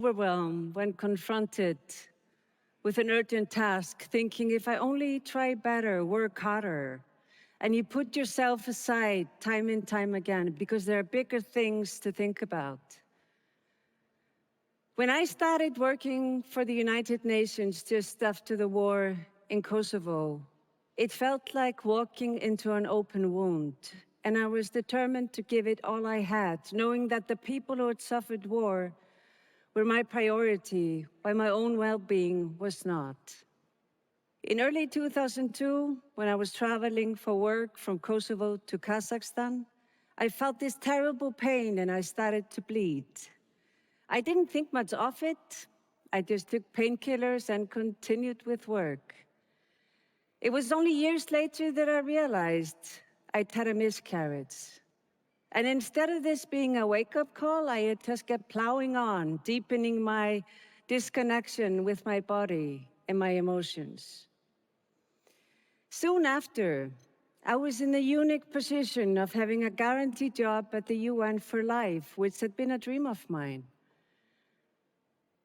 Overwhelmed when confronted with an urgent task, thinking if I only try better, work harder, and you put yourself aside time and time again because there are bigger things to think about. When I started working for the United Nations just after the war in Kosovo, it felt like walking into an open wound, and I was determined to give it all I had, knowing that the people who had suffered war were my priority, while my own well-being was not. In early 2002, when I was traveling for work from Kosovo to Kazakhstan, I felt this terrible pain and I started to bleed. I didn't think much of it. I just took painkillers and continued with work. It was only years later that I realized I'd had a miscarriage. And instead of this being a wake-up call, I had just kept plowing on, deepening my disconnection with my body and my emotions. Soon after, I was in the unique position of having a guaranteed job at the UN for life, which had been a dream of mine.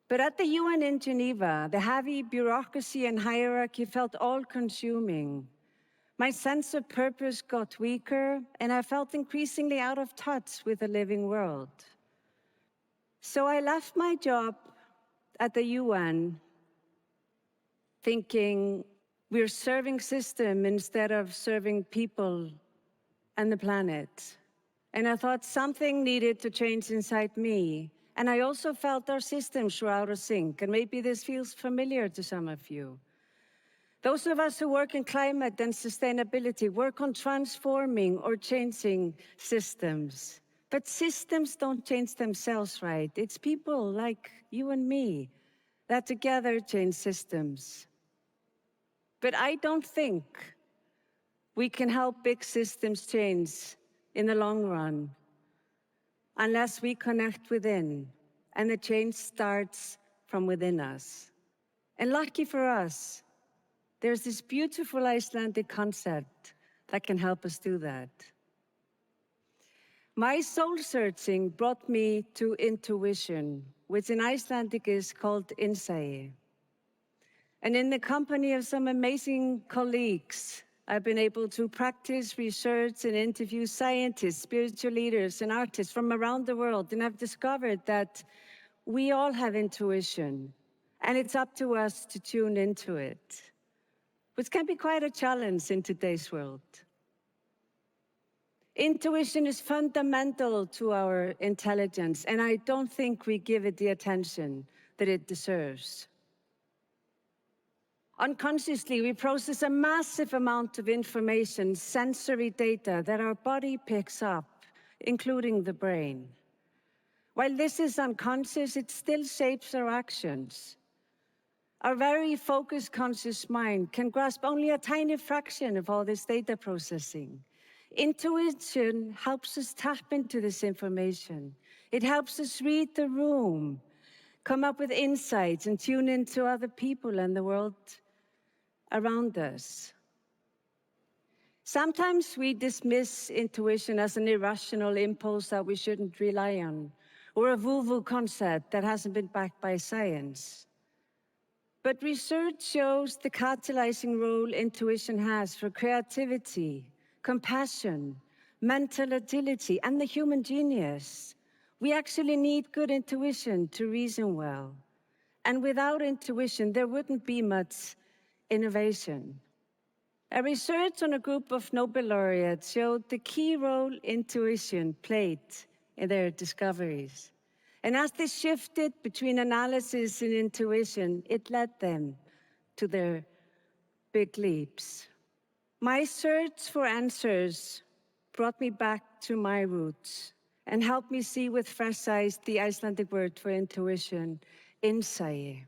But at the UN in Geneva, the heavy bureaucracy and hierarchy felt all-consuming. My sense of purpose got weaker, and I felt increasingly out of touch with the living world. So I left my job at the UN, thinking we're serving system instead of serving people and the planet. And I thought something needed to change inside me. And I also felt our systems were out of sync, and maybe this feels familiar to some of you. Those of us who work in climate and sustainability work on transforming or changing systems. But systems don't change themselves, right? It's people like you and me that together change systems. But I don't think we can help big systems change in the long run unless we connect within, and the change starts from within us. And lucky for us, there's this beautiful Icelandic concept that can help us do that. My soul searching brought me to intuition, which in Icelandic is called insight. And in the company of some amazing colleagues, I've been able to practice, research, and interview scientists, spiritual leaders, and artists from around the world. And I've discovered that we all have intuition, and it's up to us to tune into it, which can be quite a challenge in today's world. Intuition is fundamental to our intelligence, and I don't think we give it the attention that it deserves. Unconsciously, we process a massive amount of information, sensory data that our body picks up, including the brain. While this is unconscious, it still shapes our actions. Our very focused, conscious mind can grasp only a tiny fraction of all this data processing. Intuition helps us tap into this information. It helps us read the room, come up with insights, and tune into other people and the world around us. Sometimes we dismiss intuition as an irrational impulse that we shouldn't rely on, or a woo-woo concept that hasn't been backed by science. But research shows the catalyzing role intuition has for creativity, compassion, mental agility, and the human genius. We actually need good intuition to reason well. And without intuition, there wouldn't be much innovation. A research on a group of Nobel laureates showed the key role intuition played in their discoveries. And as they shifted between analysis and intuition, it led them to their big leaps. My search for answers brought me back to my roots and helped me see with fresh eyes the Icelandic word for intuition, insight.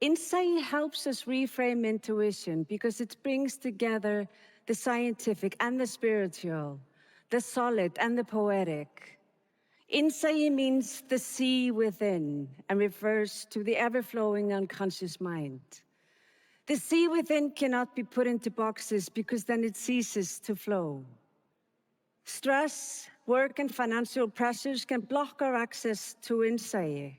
Insight helps us reframe intuition because it brings together the scientific and the spiritual, the solid and the poetic. Insight means the sea within and refers to the ever-flowing unconscious mind. The sea within cannot be put into boxes because then it ceases to flow. Stress, work and financial pressures can block our access to insight.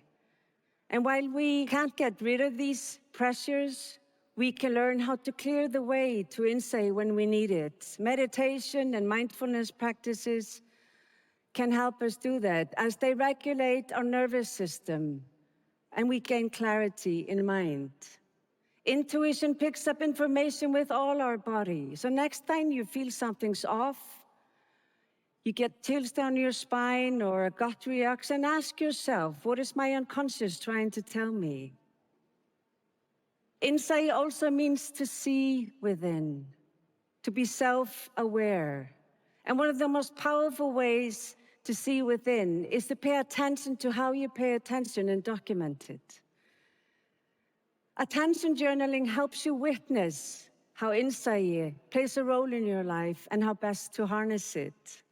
And while we can't get rid of these pressures, we can learn how to clear the way to insight when we need it. Meditation and mindfulness practices can help us do that as they regulate our nervous system and we gain clarity in mind. Intuition picks up information with all our body. So next time you feel something's off, you get chills down your spine or a gut reaction, ask yourself, what is my unconscious trying to tell me? Insight also means to see within, to be self-aware. And one of the most powerful ways to see within is to pay attention to how you pay attention and document it. Attention journaling helps you witness how insight plays a role in your life and how best to harness it.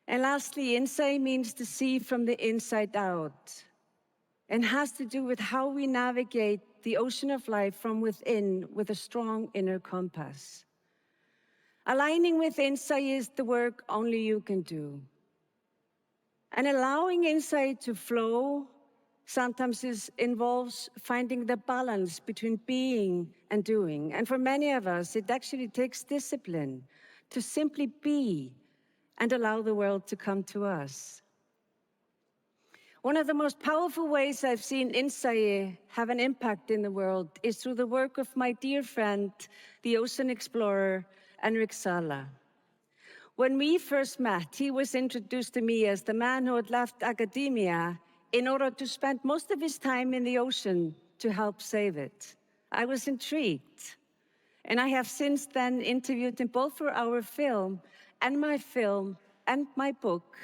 And lastly, insight means to see from the inside out and has to do with how we navigate the ocean of life from within with a strong inner compass. Aligning with insight is the work only you can do. And allowing insight to flow sometimes involves finding the balance between being and doing. And for many of us, it actually takes discipline to simply be and allow the world to come to us. One of the most powerful ways I've seen insight have an impact in the world is through the work of my dear friend, the ocean explorer, Henrik Sala. When we first met, he was introduced to me as the man who had left academia in order to spend most of his time in the ocean to help save it. I was intrigued, and I have since then interviewed him both for our film and my book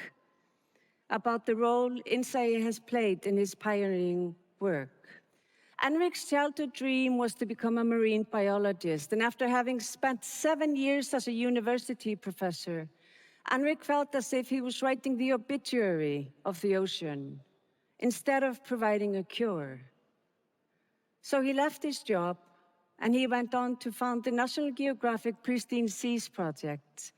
about the role insight has played in his pioneering work. Henrik's childhood dream was to become a marine biologist, and after having spent 7 years as a university professor, Henrik felt as if he was writing the obituary of the ocean instead of providing a cure. So he left his job and he went on to found the National Geographic Pristine Seas Project,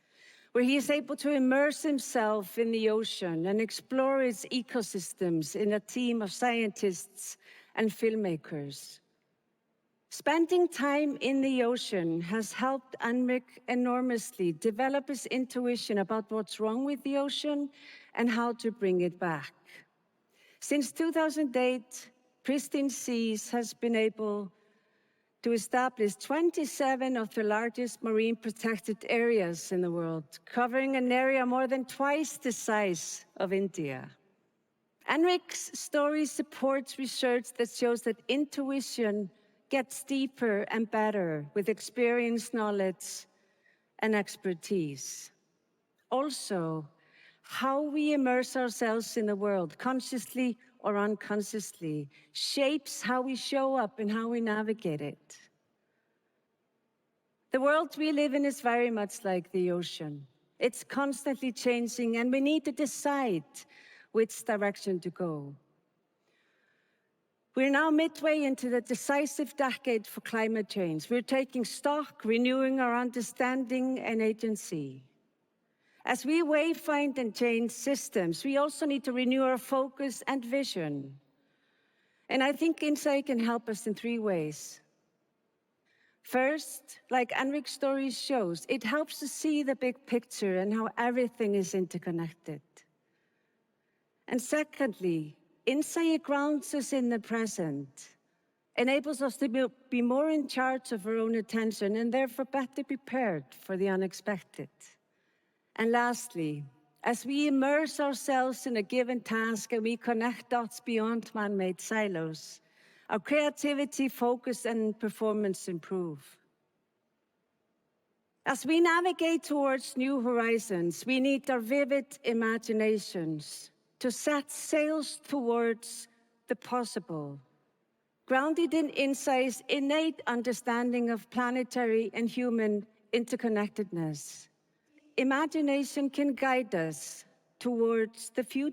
where he is able to immerse himself in the ocean and explore its ecosystems in a team of scientists and filmmakers. Spending time in the ocean has helped Henrik enormously develop his intuition about what's wrong with the ocean and how to bring it back. Since 2008, Pristine Seas has been able to establish 27 of the largest marine protected areas in the world, covering an area more than twice the size of India. Henrik's story supports research that shows that intuition gets deeper and better with experience, knowledge, and expertise. Also, how we immerse ourselves in the world, consciously or unconsciously, shapes how we show up and how we navigate it. The world we live in is very much like the ocean. It's constantly changing, and we need to decide which direction to go. We're now midway into the decisive decade for climate change. We're taking stock, renewing our understanding and agency. As we wayfind and change systems, we also need to renew our focus and vision. And I think insight can help us in 3 ways. First, like Henrik's story shows, it helps us see the big picture and how everything is interconnected. And secondly, insight grounds us in the present, enables us to be more in charge of our own attention and therefore better prepared for the unexpected. And lastly, as we immerse ourselves in a given task and we connect dots beyond man-made silos, our creativity, focus, and performance improve. As we navigate towards new horizons, we need our vivid imaginations to set sails towards the possible, grounded in insight's innate understanding of planetary and human interconnectedness. Imagination can guide us towards the future.